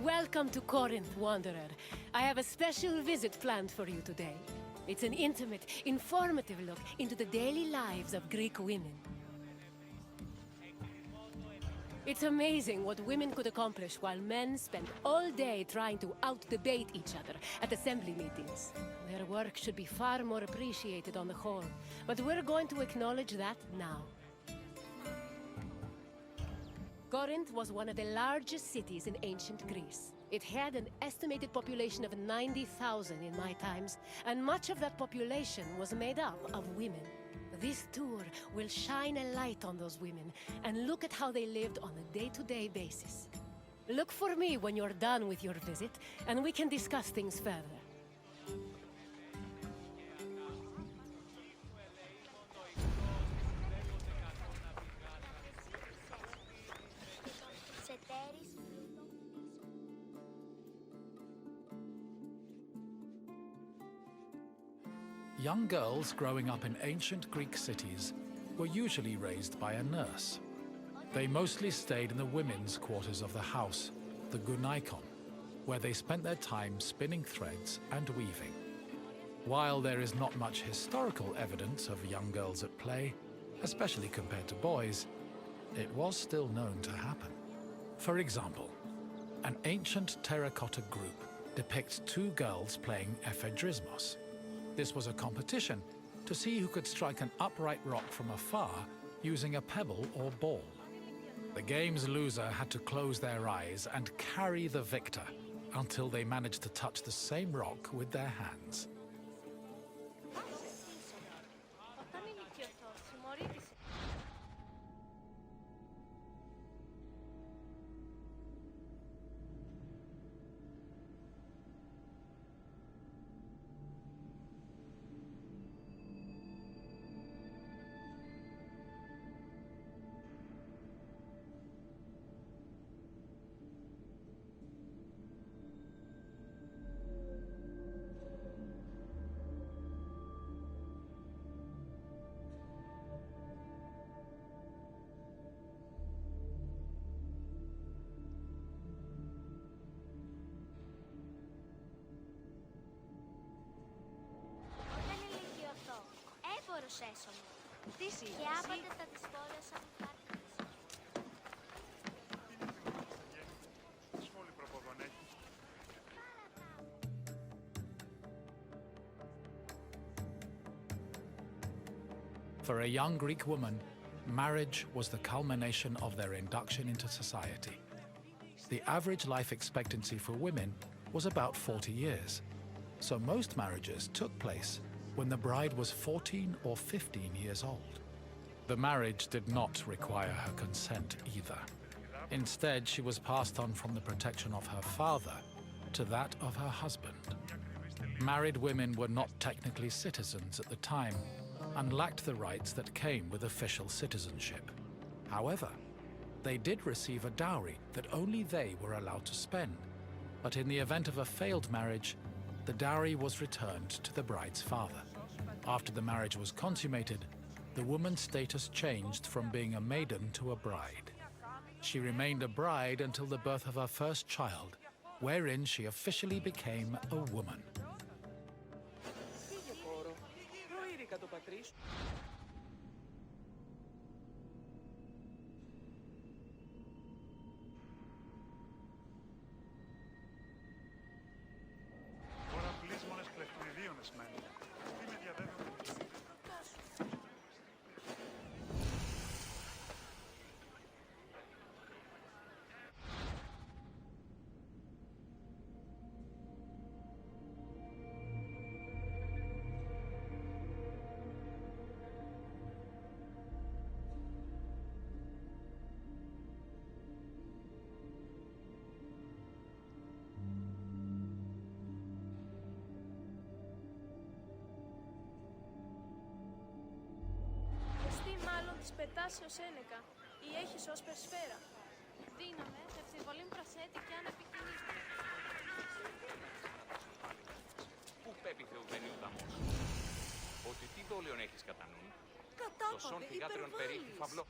Welcome to Corinth, Wanderer. I have a special visit planned for you today. It's an intimate, informative look into the daily lives of Greek women. It's amazing what women could accomplish while men spend all day trying to out-debate each other at assembly meetings. Their work should be far more appreciated on the whole, but we're going to acknowledge that now. Corinth was one of the largest cities in ancient Greece. It had an estimated population of 90,000 in my times, and much of that population was made up of women. This tour will shine a light on those women and look at how they lived on a day-to-day basis. Look for me when you're done with your visit, and we can discuss things further. Young girls growing up in ancient Greek cities were usually raised by a nurse. They mostly stayed in the women's quarters of the house, the gunaikon, where they spent their time spinning threads and weaving. While there is not much historical evidence of young girls at play, especially compared to boys, it was still known to happen. For example, an ancient terracotta group depicts two girls playing ephedrismos. This was a competition to see who could strike an upright rock from afar using a pebble or ball. The game's loser had to close their eyes and carry the victor until they managed to touch the same rock with their hands. Και άποτε θα τις πόλεσα μου χάρτες. For a young Greek woman, marriage was the culmination of their induction into society. The average life expectancy for women was about 40 years, so most marriages took place when the bride was 14 or 15 years old. The marriage did not require her consent either. Instead, she was passed on from the protection of her father to that of her husband. Married women were not technically citizens at the time and lacked the rights that came with official citizenship. However, they did receive a dowry that only they were allowed to spend, but in the event of a failed marriage, the dowry was returned to the bride's father. After the marriage was consummated, the woman's status changed from being a maiden to a bride. She remained a bride until the birth of her first child, wherein she officially became a woman. Μάλλον της πετάς ως ένεκα ή έχεις ως περσφαίρα. Δύναμε, Συμβολή προσέτη και αν επικοινωνείς. Πού πέπει Θεουδενίου δαμός. Ότι τι δόλιον έχεις κατά νου. Το σον θυγάτριον περίχει φαυλό.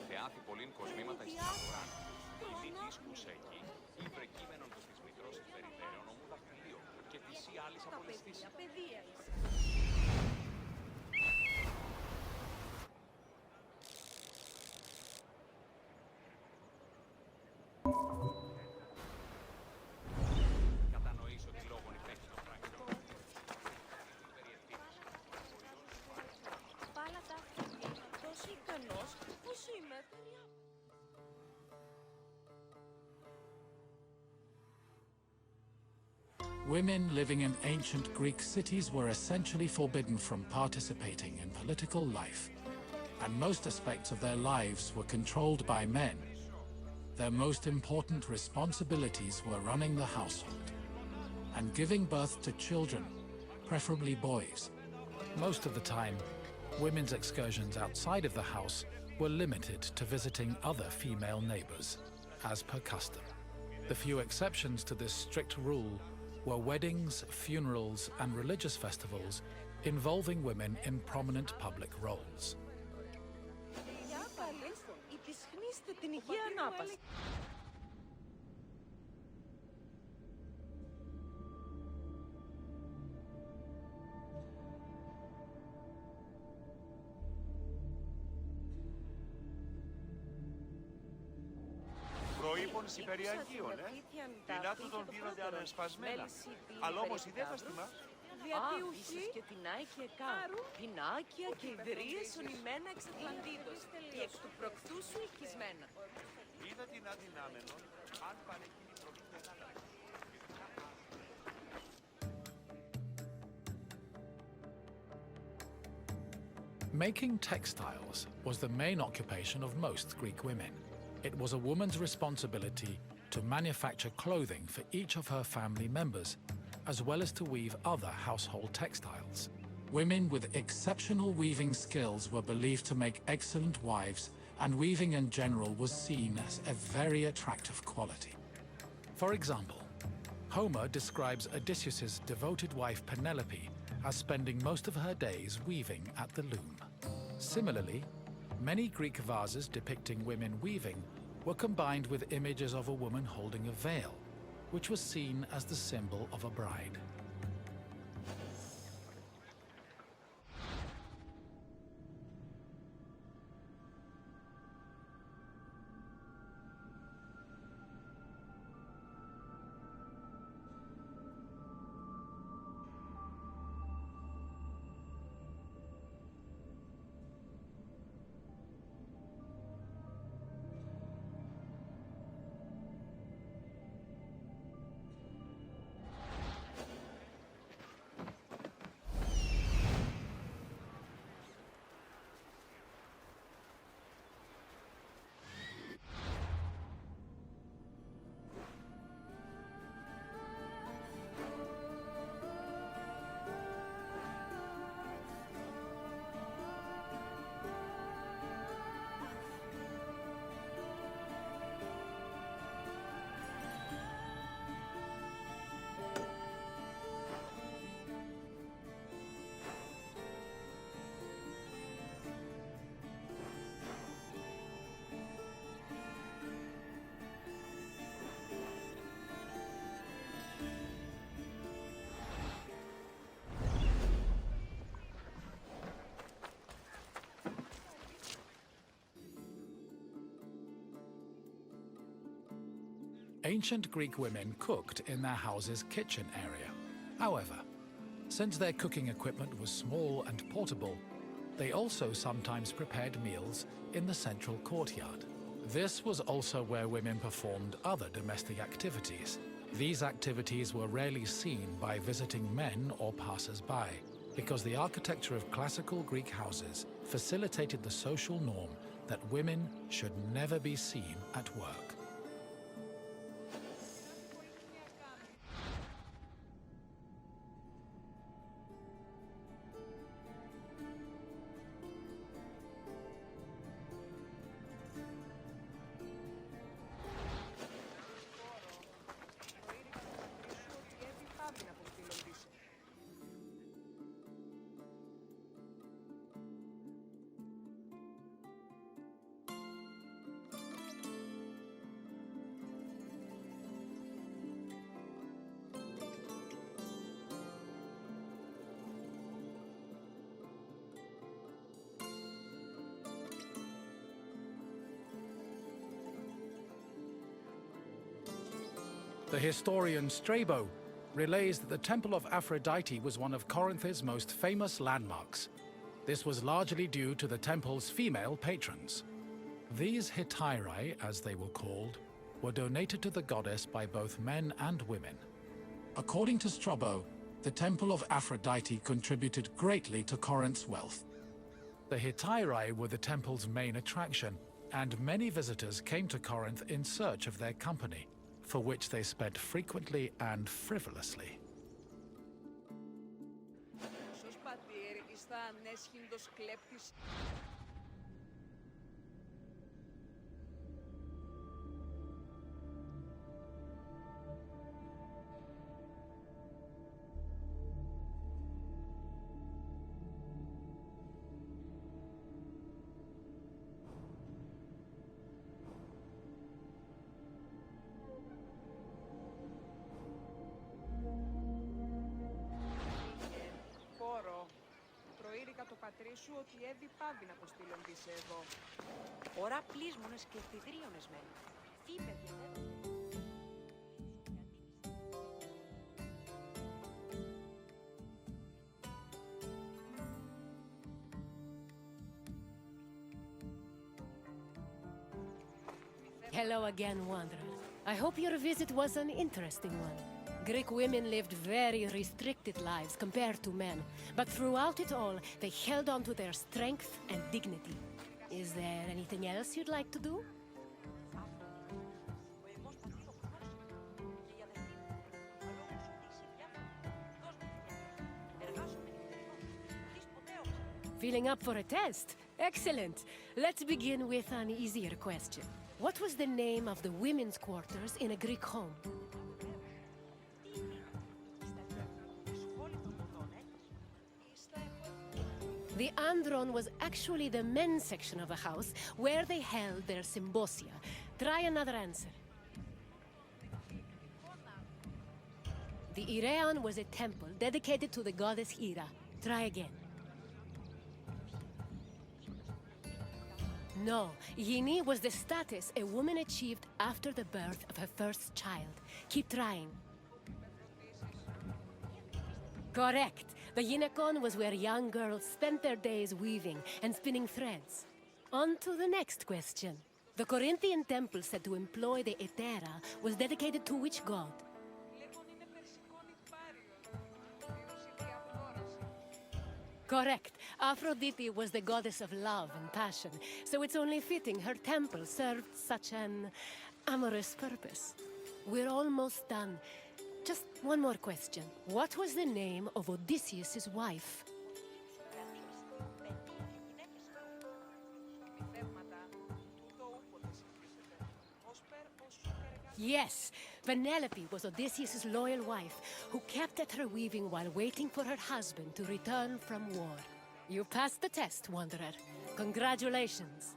Θεάθη πολλήν κοσμήματα εις την αγοράν. Η μη δίσκουσα εκεί, ή βρεκείμενον του της μητρός υπερηδέρεων ομού δαχτυλίο και της ή άλλης απολυστής. Κατανοήσω τι λόγον υπέχει το πράγμα. Πάλα τα τόσο ικανός, πώς είμαι. Women living in ancient Greek cities were essentially forbidden from participating in political life, and most aspects of their lives were controlled by men. Their most important responsibilities were running the household and giving birth to children, preferably boys. Most of the time, women's excursions outside of the house were limited to visiting other female neighbors, as per custom. The few exceptions to this strict rule were weddings, funerals, and religious festivals involving women in prominent public roles. Για πάλι, υπησχνίστε την υγεία ανάπαση. Προείπονση περιαγίων, την άτου των δίνονται ανασπασμένα. Αλλά όμως η δέφαστη μας... Διατίουχοι και την Άικη Εκάρου, πινάκια και ιδρύες ονειμένα εξ Ατλαντίδος, και εκ του προκτού σου οικισμένα. Είδα την αδυνάμενον, αν παρεκείλει προκειμένου. Making textiles was the main occupation of most Greek women. It was a woman's responsibility to manufacture clothing for each of her family members, as well as to weave other household textiles. Women with exceptional weaving skills were believed to make excellent wives, and weaving in general was seen as a very attractive quality. For example, Homer describes Odysseus's devoted wife Penelope as spending most of her days weaving at the loom. Similarly, many Greek vases depicting women weaving were combined with images of a woman holding a veil, which was seen as the symbol of a bride. Ancient Greek women cooked in their house's kitchen area. However, since their cooking equipment was small and portable, they also sometimes prepared meals in the central courtyard. This was also where women performed other domestic activities. These activities were rarely seen by visiting men or passers-by, because the architecture of classical Greek houses facilitated the social norm that women should never be seen at work. The historian Strabo relays that the Temple of Aphrodite was one of Corinth's most famous landmarks. This was largely due to the temple's female patrons. These hetairai, as they were called, were donated to the goddess by both men and women. According to Strabo, the Temple of Aphrodite contributed greatly to Corinth's wealth. The hetairai were the temple's main attraction, and many visitors came to Corinth in search of their company, for which they spent frequently and frivolously. Σου ότι έδι πάβει να αποστείλουν της εδώ. Ωρα πλήσμονες και θηδρίωνες μεν. Τι παιδιά. Hello again, Wanderer. I hope your visit was an interesting one. Greek women lived very restricted lives compared to men, but throughout it all, they held on to their strength and dignity. Is there anything else you'd like to do? Feeling up for a test? Excellent. Let's begin with an easier question. What was the name of the women's quarters in a Greek home? The andron was actually the men's section of a house where they held their symposia. Try another answer. The Ireon was a temple dedicated to the goddess Hera. Try again. No, Yini was the status a woman achieved after the birth of her first child. Keep trying. Correct. The Gynekon was where young girls spent their days weaving and spinning threads. On to the next question. The Corinthian temple said to employ the Hetera was dedicated to which god? Correct. Aphrodite was the goddess of love and passion, so it's only fitting her temple served such an amorous purpose. We're almost done. Just one more question. What was the name of Odysseus' wife? Yes, Penelope was Odysseus' loyal wife, who kept at her weaving while waiting for her husband to return from war. You passed the test, Wanderer. Congratulations.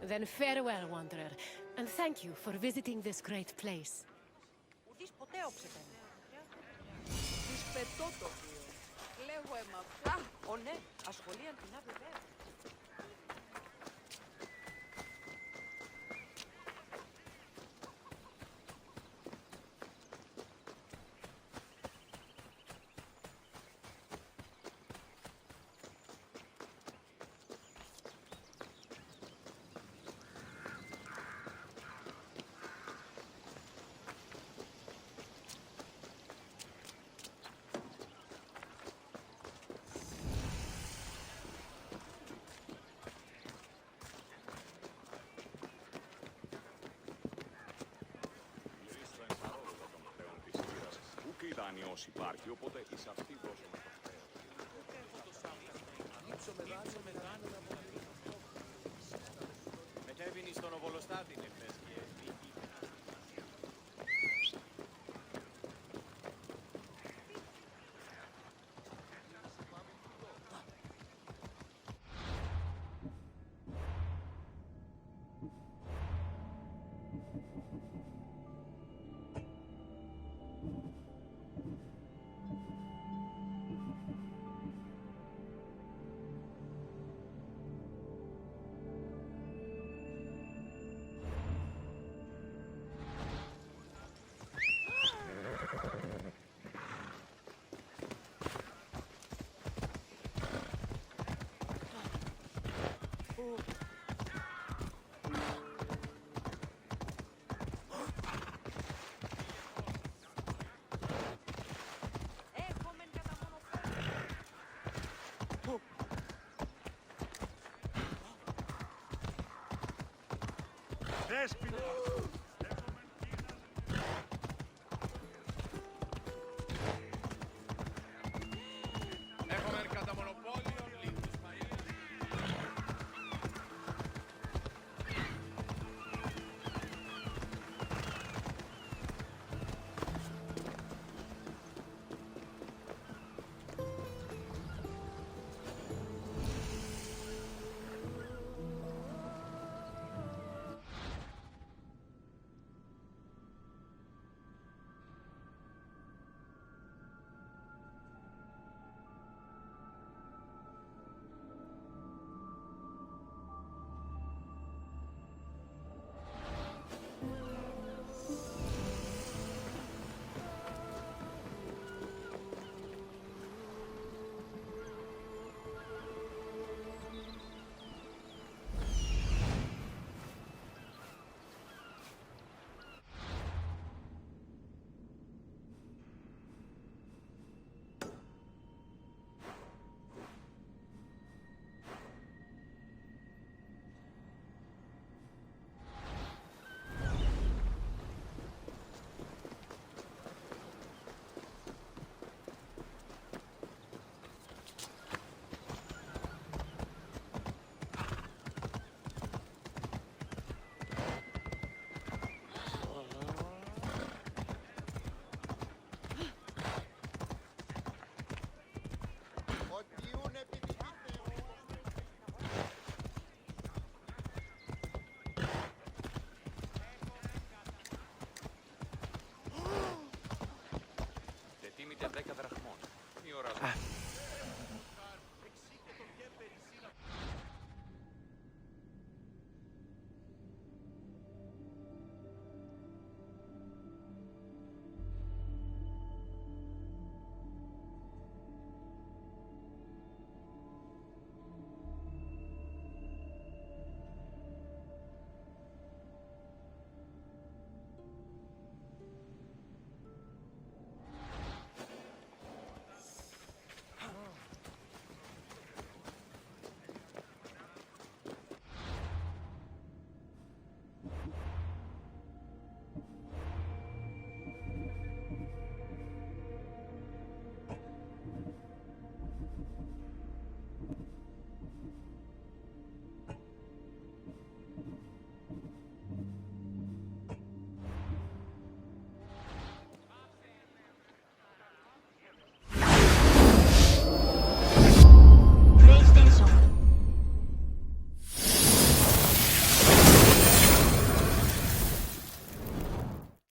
Then farewell, Wanderer, and thank you for visiting this great place. ιός υπάρχει, οπότε εις αυτή δώσουμε το χρέος. Μετέβηνε στον Οβολοστάτη χθες και νίκη. Έχουμε καταμονωθεί. Δέσποινα!